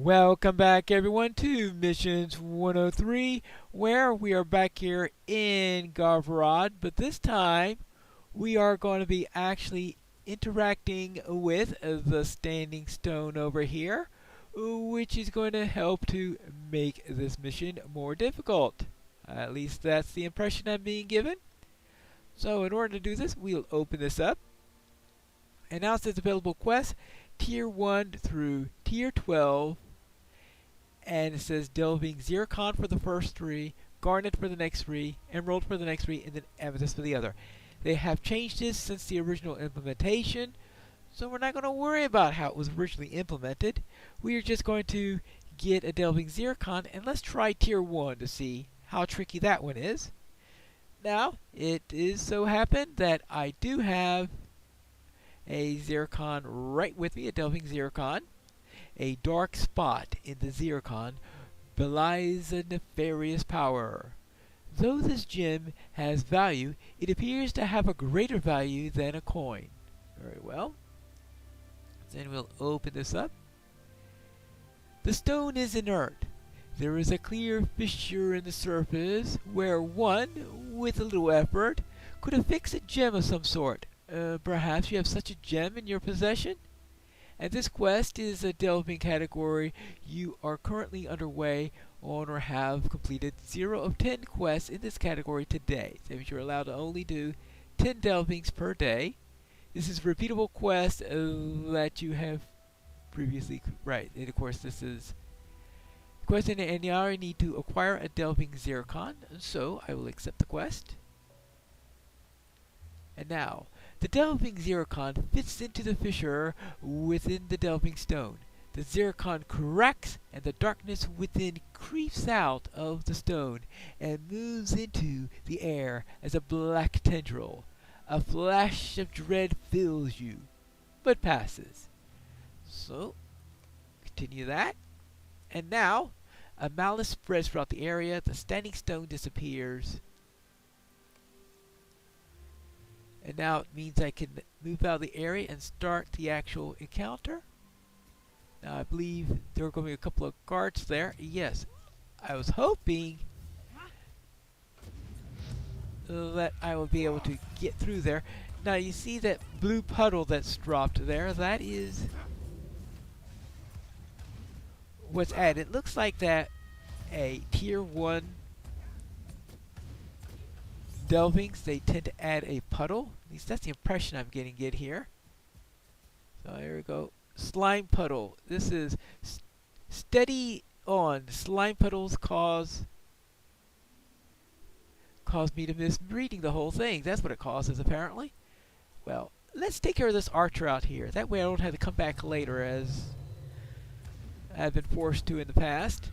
Welcome back everyone to Missions 103, where we are back here in Gaervarad, but this time we are going to be actually interacting with the standing stone over here, which is going to help to make this mission more difficult. At least that's the impression I'm being given. So in order to do this, we'll open this up. And now it says available quests, Tier 1 through Tier 12. And it says delving zircon for the first three, garnet for the next three, emerald for the next three, and then amethyst for the other. They have changed this since the original implementation, so we're not going to worry about how it was originally implemented. We are just going to get a delving zircon, and let's try tier 1 to see how tricky that one is. Now, it is so happened that I do have a zircon right with me, a delving zircon. A dark spot in the zircon belies a nefarious power. Though this gem has value, it appears to have a greater value than a coin. Very well. Then we'll open this up. The stone is inert. There is a clear fissure in the surface where one, with a little effort, could affix a gem of some sort. Perhaps you have such a gem in your possession? And this quest is a delving category. You are currently underway on or have completed 0 of 10 quests in this category today. So you're allowed to only do 10 delvings per day. This is a repeatable quest that you have previously, right, and of course this is the quest, and you already need to acquire a delving zircon, so I will accept the quest. And now, the delving zircon fits into the fissure within the delving stone. The zircon cracks, and the darkness within creeps out of the stone and moves into the air as a black tendril. A flash of dread fills you, but passes. So, continue that. And now, a malice spreads throughout the area. The standing stone disappears. And now it means I can move out of the area and start the actual encounter. Now I believe there are going to be a couple of guards there. Yes, I was hoping that I would be able to get through there. Now you see that blue puddle that's dropped there. That is what's added. It looks like that a tier 1 delvings, they tend to add a puddle. At least that's the impression I'm getting here. So here we go. Slime puddle. This is steady on. Slime puddles cause me to miss reading the whole thing. That's what it causes, apparently. Well, let's take care of this archer out here. That way I don't have to come back later as I've been forced to in the past.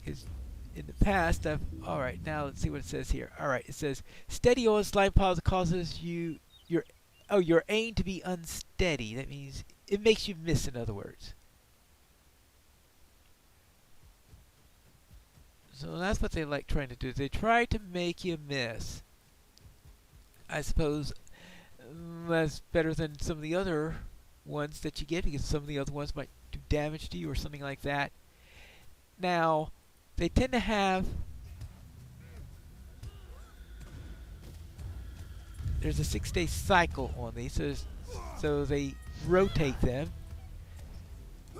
Because in the past, alright, now let's see what it says here. Alright, it says, steady on slime puddles causes your aim to be unsteady. That means it makes you miss, in other words. So that's what they like trying to do. They try to make you miss. I suppose that's better than some of the other ones that you get, because some of the other ones might do damage to you or something like that. Now, they tend to have, there's a 6-day cycle on these, so they rotate them.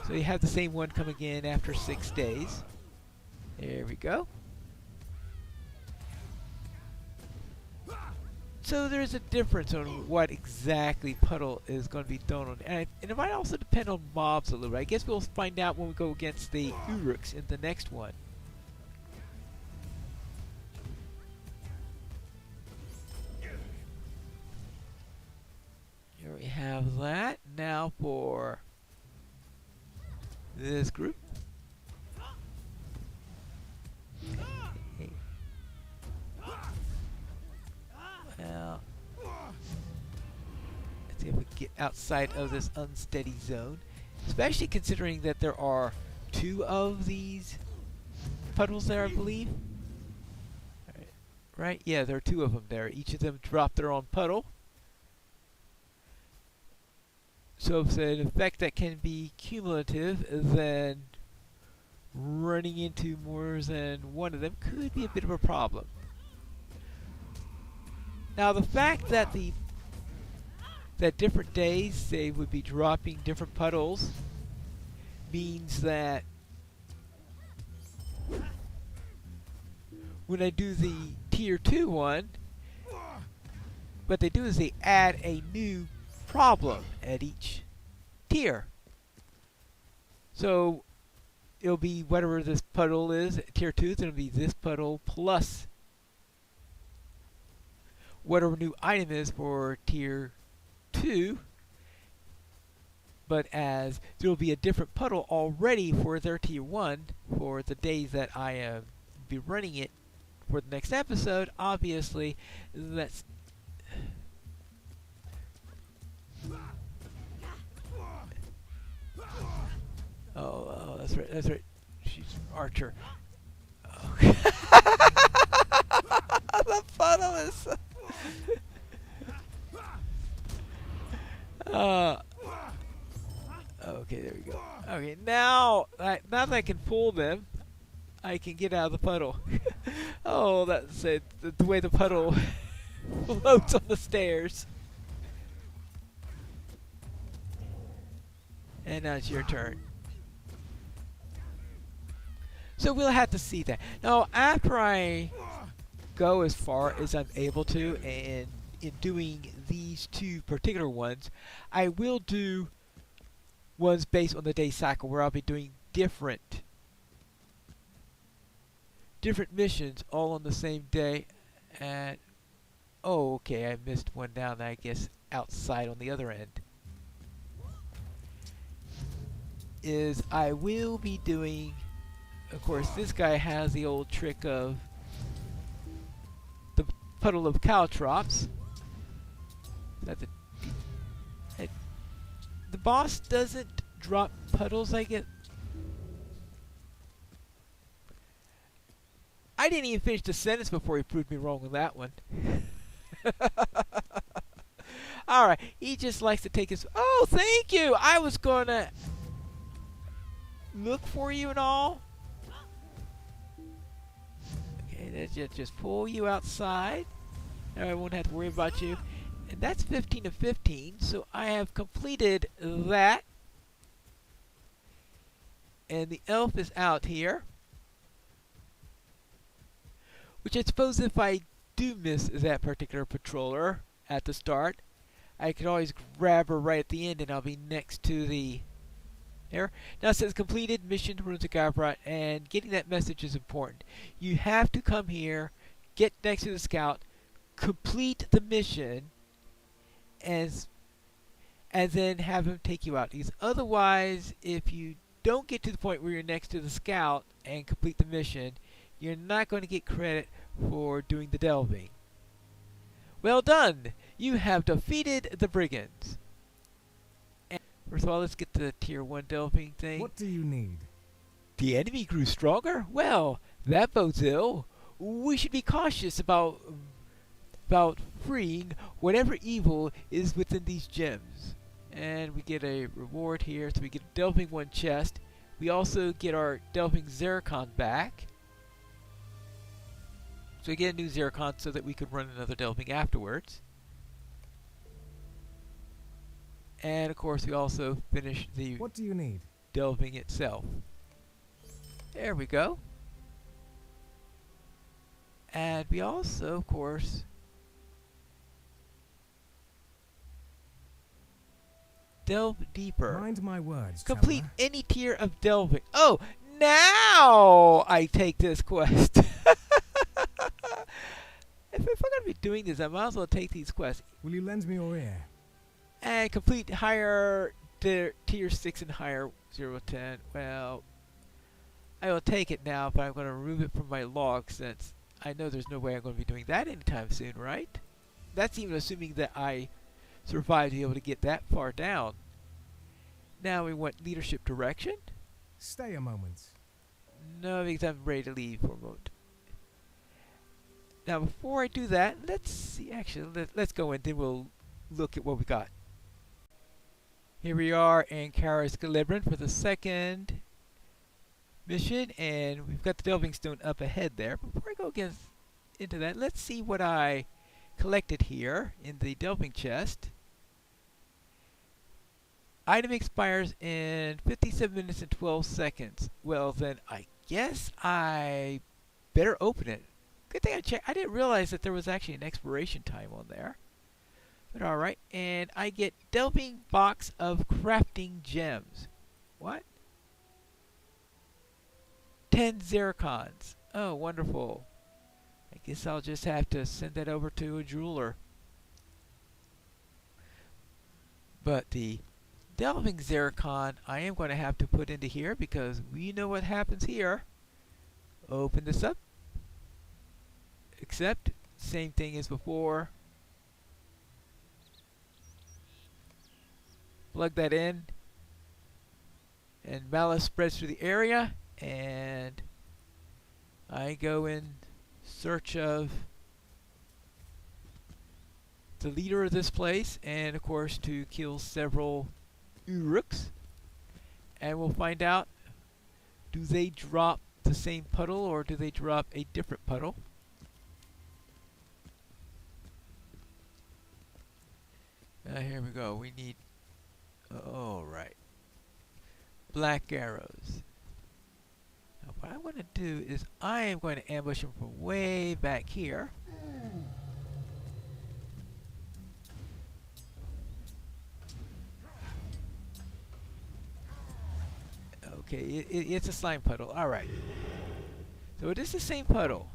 So you have the same one come again after 6 days. There we go. So there's a difference on what exactly puddle is going to be thrown on. And it might also depend on mobs a little bit. I guess we'll find out when we go against the Uruks in the next one. Here we have that. Now for this group. Well, let's see if we can get outside of this unsteady zone. Especially considering that there are 2 of these puddles there, I believe. Right? Yeah, there are 2 of them there. Each of them drop their own puddle. So if it's an effect that can be cumulative, then running into more than one of them could be a bit of a problem. Now the fact that different days they would be dropping different puddles means that when I do the tier 2 one, what they do is they add a new problem at each tier. So it'll be whatever this puddle is, tier 2, it'll be this puddle plus whatever new item is for tier 2, but as there will be a different puddle already for their tier 1 for the days that I be running it for the next episode, obviously that's oh, that's right, she's archer. Oh. The puddle is okay, there we go. Okay, now that I can pull them, I can get out of the puddle. Oh, that's it. The way the puddle floats on the stairs. And now it's your turn. So we'll have to see that. Now, after I go as far as I'm able to, and in doing these two particular ones, I will do ones based on the day cycle where I'll be doing different missions all on the same day. And oh, okay, I missed one down, I guess, outside on the other end. Is I will be doing, of course, this guy has the old trick of the puddle of caltrops. That the boss doesn't drop puddles, I get. I didn't even finish the sentence before he proved me wrong on that one. Alright, he just likes to take his... Oh, thank you! I was gonna look for you and all. Okay, let's just pull you outside. Now I won't have to worry about you. And that's 15 of 15, so I have completed that. And the elf is out here. Which I suppose if I do miss that particular patroller at the start, I could always grab her right at the end and I'll be next to the... There. Now it says completed mission Ruins of Gaervarad, and getting that message is important. You have to come here, get next to the scout, complete the mission, and then have him take you out. Because otherwise, if you don't get to the point where you're next to the scout and complete the mission, you're not going to get credit for doing the delving. Well done! You have defeated the brigands. And first of all, let's get the tier 1 delving thing. What do you need? The enemy grew stronger? Well, that bodes ill. We should be cautious about freeing whatever evil is within these gems. And we get a reward here, so we get a delving 1 chest. We also get our delving Zircon back. So we get a new Zircon so that we could run another delving afterwards. And of course we also finish the What do you need? delving itself. There we go. And we also, of course, delve deeper. Mind my words, Complete traveler. any tier of delving. Oh, now I take this quest. If I'm going to be doing this, I might as well take these quests. Will you lend me your ear? And complete higher tier 6 and higher 0 to 10. Well, I will take it now, but I'm going to remove it from my log since I know there's no way I'm going to be doing that anytime soon, right? That's even assuming that I survive to be able to get that far down. Now we want leadership direction. Stay a moment. No, because I'm ready to leave for a moment. Now before I do that, let's see, actually, let's go and then we'll look at what we got. Here we are in Gaervarad for the second mission, and we've got the Delving Stone up ahead there. Before I go into that, let's see what I collected here in the Delving chest. Item expires in 57 minutes and 12 seconds. Well, then I guess I better open it. Good thing I checked. I didn't realize that there was actually an expiration time on there. But alright, and I get Delving Box of Crafting Gems. What? 10 zircons. Oh, wonderful. I guess I'll just have to send that over to a jeweler. But the Delving Zircon I am going to have to put into here because we know what happens here. Open this up. Accept. Same thing as before. Plug that in. And malice spreads through the area. And I go in search of the leader of this place. And of course to kill several Uruks. And we'll find out, do they drop the same puddle or do they drop a different puddle? Here we go. We need... Alright. Black arrows. Now what I want to do is I am going to ambush them from way back here. Okay, it's a slime puddle. Alright. So it is the same puddle.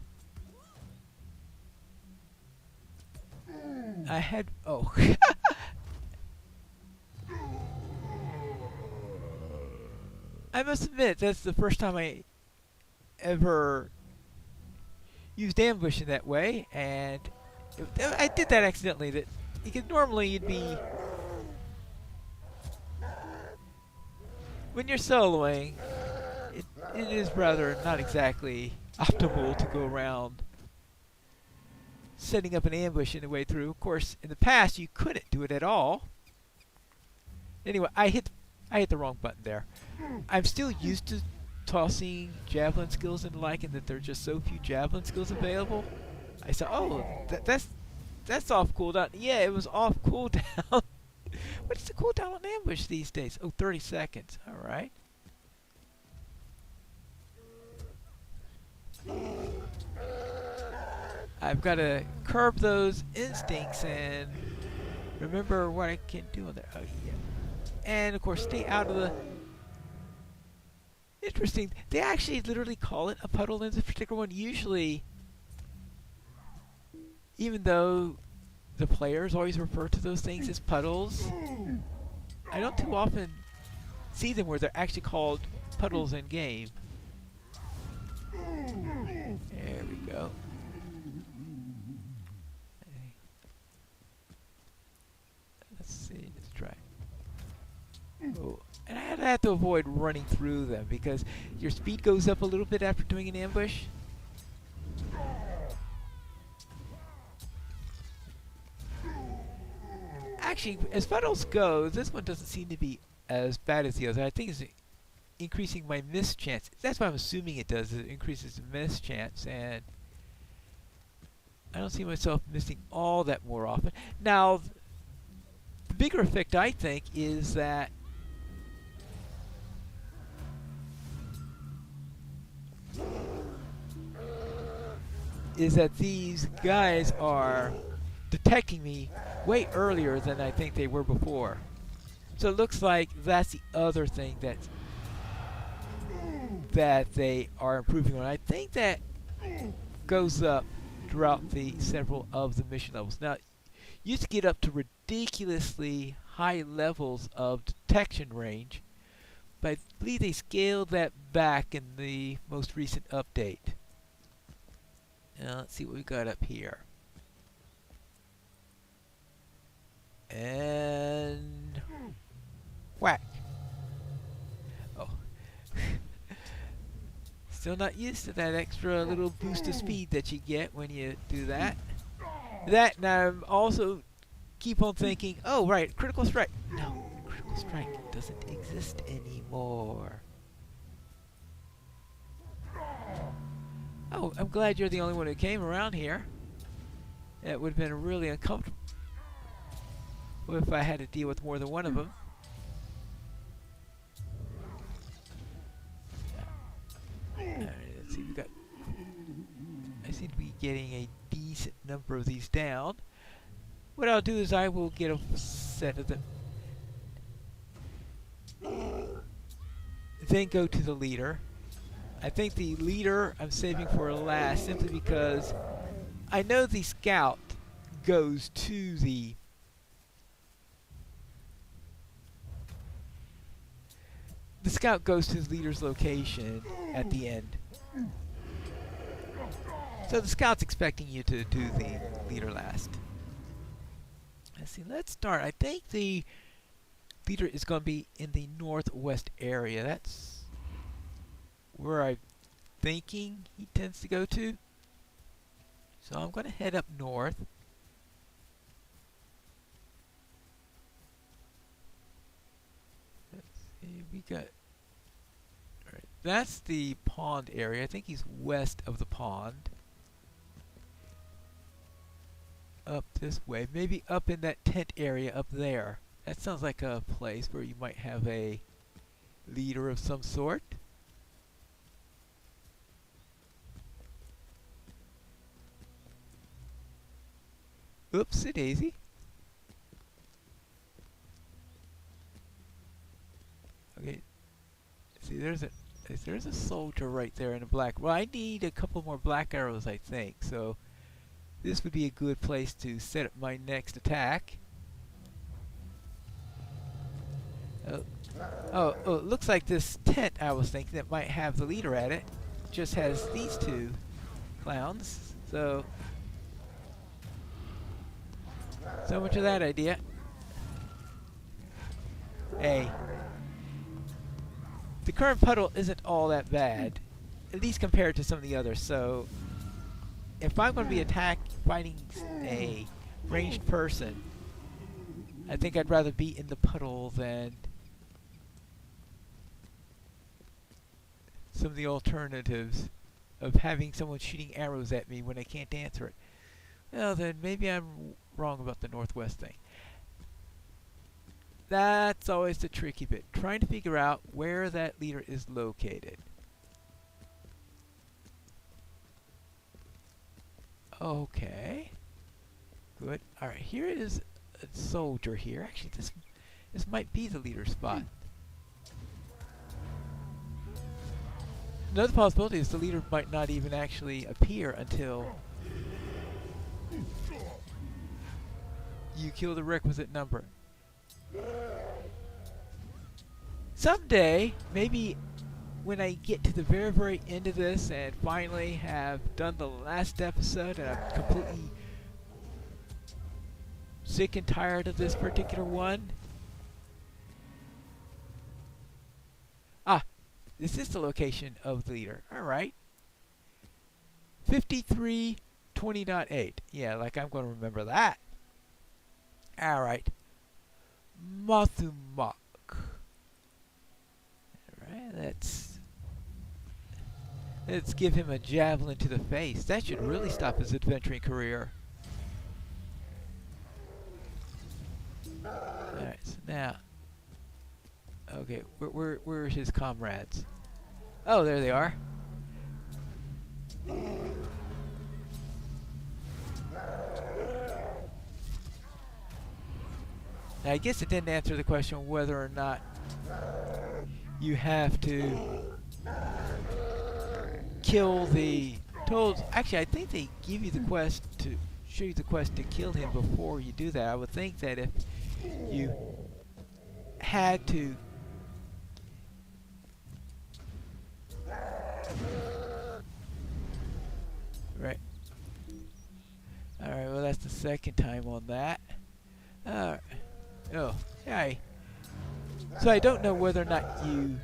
I had... Oh. I must admit, that's the first time I ever used ambush in that way, and I did that accidentally. That because normally you'd be... When you're soloing, it is rather not exactly optimal to go around setting up an ambush in the way through. Of course, in the past you couldn't do it at all. Anyway, I hit the wrong button there. I'm still used to tossing javelin skills and the like, and that there are just so few javelin skills available. I said, oh, that's off cooldown. Yeah, it was off cooldown. What's the cooldown on ambush these days? Oh, 30 seconds. Alright. I've got to curb those instincts and remember what I can do on there. Oh, yeah. And, of course, stay out of the... Interesting. They actually literally call it a puddle in this particular one. Usually, even though the players always refer to those things as puddles, I don't too often see them where they're actually called puddles in game. There we go. Let's see, let's try. Oh, and I had to avoid running through them because your speed goes up a little bit after doing an ambush. Actually, as puddles go, this one doesn't seem to be as bad as the other. I think it's increasing my miss chance. That's what I'm assuming it does. It increases the miss chance, and I don't see myself missing all that more often. Now, the bigger effect, I think, is that these guys are detecting me way earlier than I think they were before. So it looks like that's the other thing that they are improving on. I think that goes up throughout the several of the mission levels. Now, you used to get up to ridiculously high levels of detection range, but I believe they scaled that back in the most recent update. Now, let's see what we got up here. And whack. Oh. Still not used to that extra little boost of speed that you get when you do that. That, now I'm also keep on thinking, oh right, critical strike. No, Critical strike doesn't exist anymore. Oh, I'm glad you're the only one who came around here. It would have been really uncomfortable if I had to deal with more than one of them. Alright, let's see, I seem to be getting a decent number of these down. What I'll do is I will get a set of them. Then go to the leader. I think the leader I'm saving for last simply because I know the scout goes to the scout goes to the leader's location at the end. So the scout's expecting you to do the leader last. Let's see, let's start. I think the leader is going to be in the northwest area. That's where I'm thinking he tends to go to. So I'm going to head up north. Let's see, we got... Alright, that's the pond area. I think he's west of the pond. Up this way. Maybe up in that tent area up there. That sounds like a place where you might have a leader of some sort. Oopsie daisy. Okay. See, there's a soldier right there in the black. Well, I need a couple more black arrows, I think. So this would be a good place to set up my next attack. Oh, it looks like this tent I was thinking that might have the leader at it just has these two clowns. So much of that idea. Hey, the current puddle isn't all that bad, at least compared to some of the others. So if I'm going to be fighting a ranged person, I think I'd rather be in the puddle than some of the alternatives of having someone shooting arrows at me when I can't answer it. Well, then maybe I'm wrong about the northwest thing. That's always the tricky bit, trying to figure out where that leader is located. Okay. Good. Alright, here is a soldier here. Actually, this might be the leader spot. Another possibility is the leader might not even actually appear until you kill the requisite number. Someday, maybe when I get to the very, very end of this and finally have done the last episode and I'm completely sick and tired of this particular one. Ah, this is the location of the leader. Alright. 5320.8. Yeah, like I'm going to remember that. Alright. Mathumak. Alright, let's give him a javelin to the face. That should really stop his adventuring career. Alright, so now... Okay, where are his comrades? Oh, there they are. Now, I guess it didn't answer the question whether or not you have to kill the toads. Actually, I think they give you the quest to show you the quest to kill him before you do that. I would think that if you had to right. Alright, well that's the second time on that. Alright. Oh, hey. So I don't know whether or not you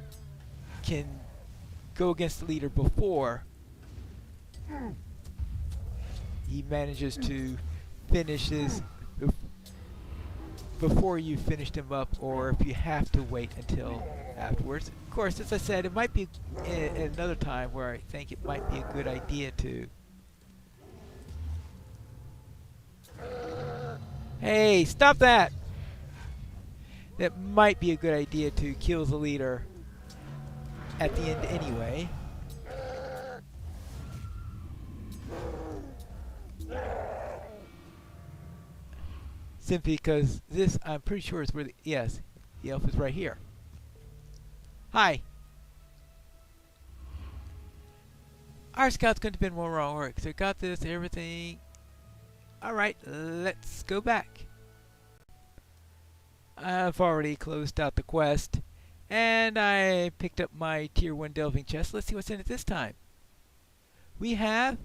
can go against the leader before he manages to finish his before you finish them up, or if you have to wait until afterwards. Of course, as I said, it might be another time where I think it might be a good idea to. Hey, stop that! That might be a good idea to kill the leader at the end anyway. Simply because this, I'm pretty sure, is where yes, the elf is right here. Hi! Our scouts couldn't have been more wrong. Alright, so got this, everything. Alright, let's go back. I've already closed out the quest, and I picked up my tier 1 delving chest. Let's see what's in it this time. We have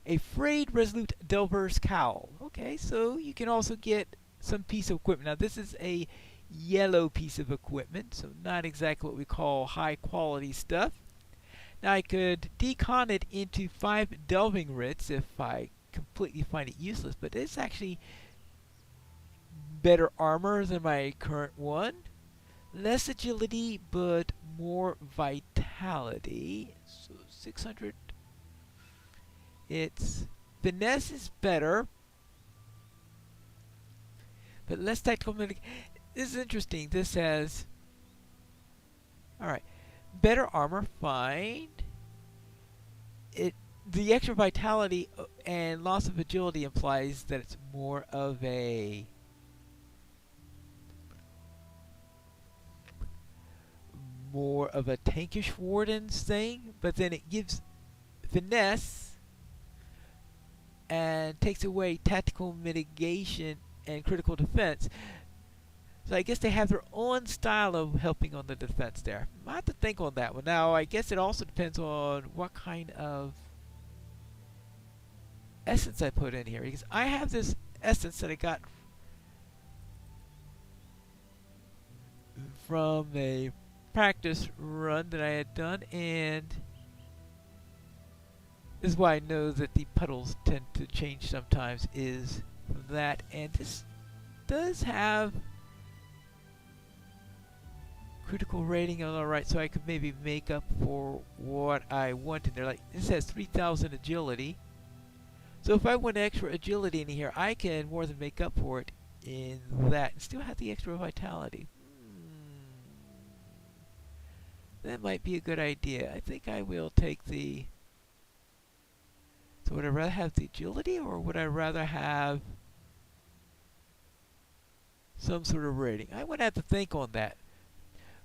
a frayed resolute delver's cowl. Okay, so you can also get some piece of equipment. Now this is a yellow piece of equipment, so not exactly what we call high quality stuff. Now I could decon it into 5 delving writs if I completely find it useless, but it's actually better armor than my current one. Less agility, but more vitality. So 600. Its finesse is better, but less tactical. This is interesting. This has, alright, better armor, fine. The extra vitality and loss of agility implies that it's more of a tankish warden's thing, but then it gives finesse and takes away tactical mitigation and critical defense. So I guess they have their own style of helping on the defense there. I have to think on that one. Now I guess it also depends on what kind of essence I put in here, because I have this essence that I got from a practice run that I had done, and this is why I know that the puddles tend to change sometimes, is that. And this does have critical rating, alright, so I could maybe make up for what I want in there. Like, this has 3,000 agility, so if I want extra agility in here, I can more than make up for it in that and still have the extra vitality. That might be a good idea. I think I will take the... So would I rather have the agility, or would I rather have some sort of rating? I would have to think on that.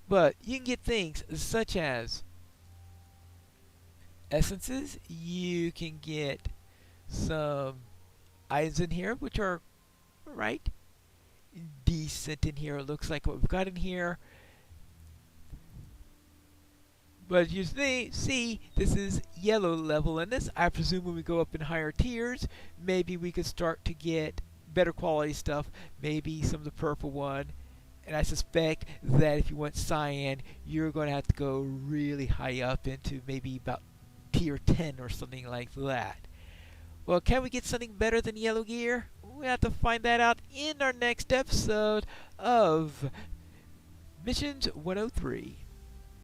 But you can get things such as essences. You can get some items in here which are right decent in here. It looks like what we've got in here. But you see, this is yellow level in this. I presume when we go up in higher tiers, maybe we could start to get better quality stuff. Maybe some of the purple one. And I suspect that if you want cyan, you're going to have to go really high up into maybe about tier 10 or something like that. Well, can we get something better than yellow gear? We'll have to find that out in our next episode of Missions 103.